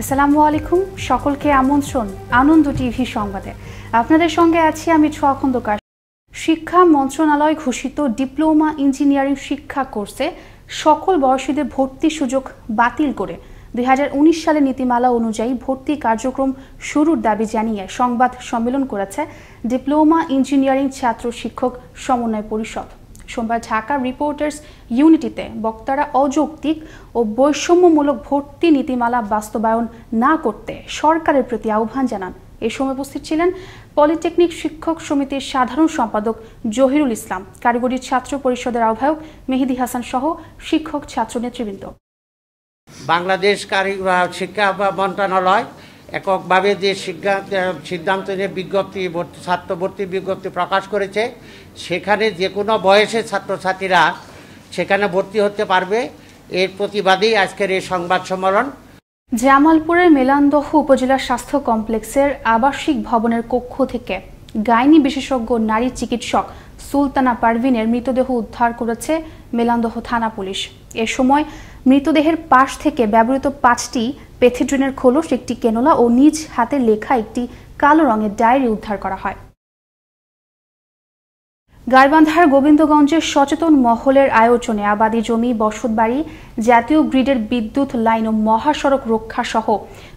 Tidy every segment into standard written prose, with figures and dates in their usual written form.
আসসালামু আলাইকুম, সকলকে আমন্ত্রণ আনন্দ টিভি সংবাদে। আপনাদের সঙ্গে আছি আমি ছোঁয়া খন্দকার। শিক্ষা মন্ত্রণালয় ঘোষিত ডিপ্লোমা ইঞ্জিনিয়ারিং শিক্ষা কোর্সে সকল বয়সীদের ভর্তি সুযোগ বাতিল করে 2019 সালের নীতিমালা অনুযায়ী ভর্তি কার্যক্রম শুরুর দাবি জানিয়ে সংবাদ সম্মেলন করেছে ডিপ্লোমা ইঞ্জিনিয়ারিং ছাত্র শিক্ষক সমন্বয় পরিষদ। সোমবার ঢাকা রিপোর্টার্স ইউনিটিতে বক্তারা অযৌক্তিক ও বৈষম্যমূলক ভর্তি নীতিমালা বাস্তবায়ন না করতে সরকারের প্রতি আহ্বান জানান। এ সময় উপস্থিত ছিলেন পলিটেকনিক শিক্ষক সমিতির সাধারণ সম্পাদক জহিরুল ইসলাম, কারিগরি ছাত্র পরিষদের আহ্বায়ক মেহেদী হাসান সহ শিক্ষক ছাত্র নেতৃবৃন্দ। বাংলাদেশ শিক্ষা মন্ত্রণালয় এককভাবে যে সিদ্ধান্ত নিয়ে ছাত্র ভর্তি বিজ্ঞপ্তি প্রকাশ করেছে, সেখানে যে কোনো বয়সের ছাত্রছাত্রীরা সেখানে ভর্তি হতে পারবে। এর প্রতিবাদেই আজকের এই সংবাদ সম্মেলন। জামালপুরের মেলান্দহ উপজেলা স্বাস্থ্য কমপ্লেক্সের আবাসিক ভবনের কক্ষ থেকে গাইনি বিশেষজ্ঞ নারী চিকিৎসক সুলতানা পারভিনের মৃতদেহ উদ্ধার করেছে মেলান্দহ থানা পুলিশ। এ সময় মৃতদেহের পাশ থেকে ব্যবহৃত 5টি পেথিড্রিনের খোলস, একটি কেনোলা ও নিজ হাতে লেখা একটি কালো রঙের ডায়েরি উদ্ধার করা হয়। গাইবান্ধার গোবিন্দগঞ্জের সচেতন মহলের আয়োজনে আবাদি জমি, বসতবাড়ি, জাতীয় গ্রিডের বিদ্যুৎ লাইন ও মহাসড়ক রক্ষা সহ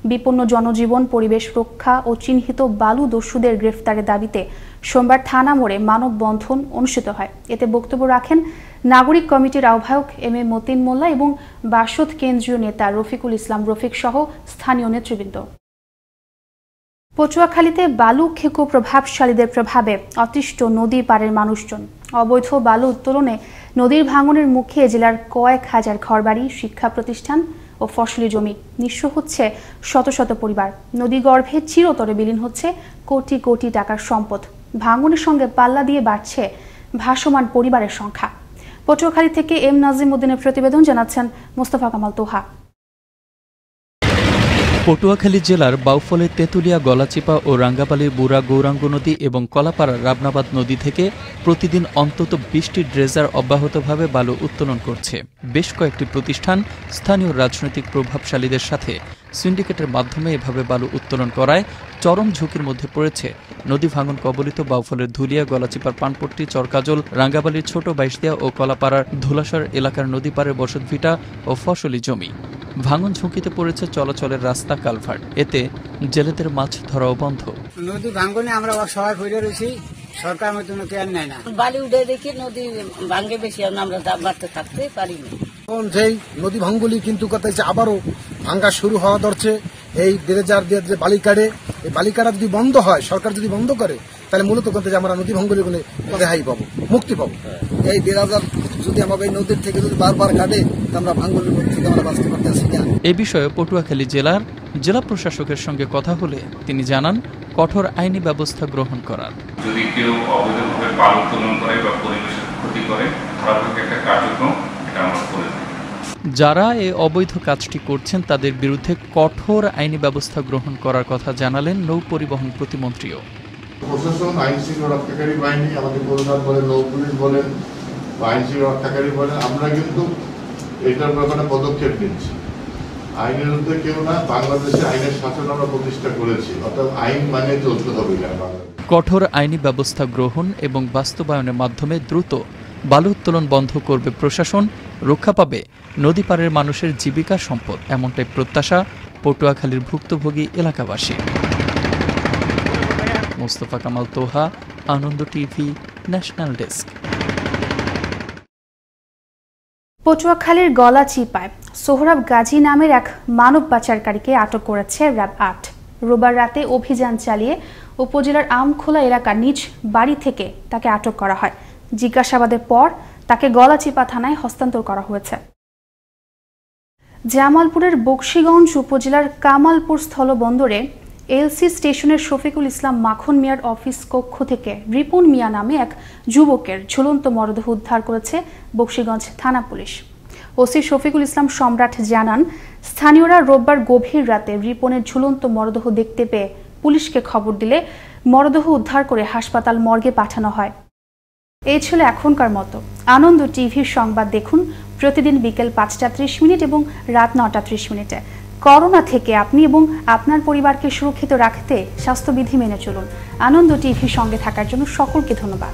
বিপন্ন জনজীবন, পরিবেশ রক্ষা ও চিহ্নিত বালু দস্যুদের গ্রেফতারের দাবিতে সোমবার থানা মোড়ে মানববন্ধন অনুষ্ঠিত হয়। এতে বক্তব্য রাখেন নাগরিক কমিটির আহ্বায়ক এম এ মতিন মোল্লা এবং বাসদ কেন্দ্রীয় নেতা রফিকুল ইসলাম রফিক সহ স্থানীয় নেতৃবৃন্দ। পটুয়াখালীতে বালু খেকো প্রভাবশালীদের প্রভাবে অতিষ্ঠ নদী পাড়ের মানুষজন। অবৈধ বালু উত্তোলনে নদীর ভাঙনের মুখে জেলার কয়েক হাজার ঘরবাড়ি, শিক্ষা প্রতিষ্ঠান ও ফসলি জমি নিঃস্ব হচ্ছে শত শত পরিবার। নদী গর্ভে চিরতরে বিলীন হচ্ছে কোটি কোটি টাকার সম্পদ। ভাঙনের সঙ্গে পাল্লা দিয়ে বাড়ছে ভাসমান পরিবারের সংখ্যা। পটুয়াখালী থেকে এম নাজিম উদ্দিনের প্রতিবেদন, জানাচ্ছেন মোস্তফা কামাল তোহা। পটুয়াখালী জেলার বাউফলের তেঁতুলিয়া, গলাচিপা ও রাঙ্গাপালির বুড়া গৌরাঙ্গ নদী এবং কলাপাড়ার রাবনাবাদ নদী থেকে প্রতিদিন অন্তত 20টি ড্রেজার অব্যাহতভাবে বালু উত্তোলন করছে। বেশ কয়েকটি প্রতিষ্ঠান স্থানীয় রাজনৈতিক প্রভাবশালীদের সাথে সিন্ডিকেটের মাধ্যমে এভাবে বালু উত্তোলন করায় চরম ঝুঁকির মধ্যে পড়েছে নদী ভাঙন কবলিত বাউফলের ধুলিয়া, গলাচিপার পানপট্টি, চরকাজল, রাঙ্গাবালির ছোট বাইশদিয়া ও কলাপাড়ার ধুলাসর এলাকার নদী পাড়ের বসতভিটা ও ফসলি জমি। ভাঙন ঝুঁকিতে পড়েছে চলাচলের রাস্তা, কালভার্ট। এতে জেলেদের মাছ ধরাও বন্ধ। নদী ভাঙনে আমরা অসহায় হয়ে রয়েছি, সরকার মতন কেয়ার নেয় না। বালি উঠে দেখি নদী ভাঙে বেশি, আমরা বাড়তে থাকতে পারি না। যেই নদী ভাঙ্গুলি কিন্তু কথা আবারও ভাঙ্গা শুরু হওয়া ধরছে। এই ড্রেজার দিয়ে যে বালিকাড়ে, এই বালিকাড়া যদি বন্ধ হয়, সরকার যদি বন্ধ করে, তাহলে মূলত কথা আমরা নদী ভাঙ্গুলি রেহাই পাবো, মুক্তি পাবো। এই ড্রেজার যদি আমাদের এই নদীর থেকে যদি বারবার কাটে, আমরা ভাঙ্গুলির মধ্যে থেকে আমরা বাঁচতে পারতেছি না। এ বিষয়ে পটুয়াখালী জেলার জেলা প্রশাসকের সঙ্গে কথা হলে তিনি জানান কঠোর আইনি ব্যবস্থা গ্রহণ করার। যদি কেউ অবৈধভাবে বালু উত্তোলন করে বা পরিবেশের ক্ষতি করে, তাহলে একটা কার্যক্রম এটা আমরা করে থাকি। যারা এই অবৈধ কাজটি করছেন তাদের বিরুদ্ধে কঠোর আইনি ব্যবস্থা গ্রহণ করার কথা জানালেন নৌ পরিবহন প্রতিমন্ত্রীও। প্রশাসন, আইন শৃঙ্খলা রক্ষাকারী বাহিনী, আমাদের প্রধান বলেন, নৌ পুলিশ বলেন বা আইন শৃঙ্খলা রক্ষাকারী বলেন, আমরা কিন্তু এটার ব্যাপারে পদক্ষেপ নিচ্ছি। আইনের মধ্যে কেউ না, বাংলাদেশে আইনের শাসন আমরা প্রতিষ্ঠা করেছি, অর্থাৎ আইন মানে চলতে হবে। কঠোর আইনি ব্যবস্থা গ্রহণ এবং বাস্তবায়নের মাধ্যমে দ্রুত বালু উত্তোলন বন্ধ করবে প্রশাসন, রক্ষা পাবে নদী পাড়ের মানুষের জীবিকা, সম্পদ। এমনটাই প্রত্যাশা পটুয়াখালীর ভুক্তভোগী এলাকাবাসী। মোস্তফা কামাল তোহা, আনন্দ টিভি, ন্যাশনাল ডেস্ক। পটুয়াখালীর গলাচিপায় সোহরাব গাজী নামের এক মানব পাচারকারীকে আটক করেছে র্যাব 8। রোববার রাতে অভিযান চালিয়ে উপজেলার আমখোলা এলাকার নিজ বাড়ি থেকে তাকে আটক করা হয়। জিজ্ঞাসাবাদের পর তাকে গলাচিপা থানায় হস্তান্তর করা হয়েছে। জামালপুরের বকশীগঞ্জ উপজেলার কামালপুর স্থলবন্দরে এলসি স্টেশনের শফিকুল ইসলাম মাখন মিয়ার অফিস কক্ষ থেকে রিপন মিয়া নামে এক যুবকের ঝুলন্ত মরদেহ উদ্ধার করেছে বকশীগঞ্জ থানা পুলিশ। ওসি শফিকুল ইসলাম সম্রাট জানান, স্থানীয়রা রোববার গভীর রাতে রিপনের ঝুলন্ত মরদেহ দেখতে পেয়ে পুলিশকে খবর দিলে মরদেহ উদ্ধার করে হাসপাতাল মর্গে পাঠানো হয়। এই ছিল এখনকার মতো। আনন্দ টিভির সংবাদ দেখুন প্রতিদিন বিকেল 5টা 30 মিনিট এবং রাত 9টা 30 মিনিটে। করোনা থেকে আপনি এবং আপনার পরিবারকে সুরক্ষিত রাখতে স্বাস্থ্যবিধি মেনে চলুন। আনন্দ টিভির সঙ্গে থাকার জন্য সকলকে ধন্যবাদ।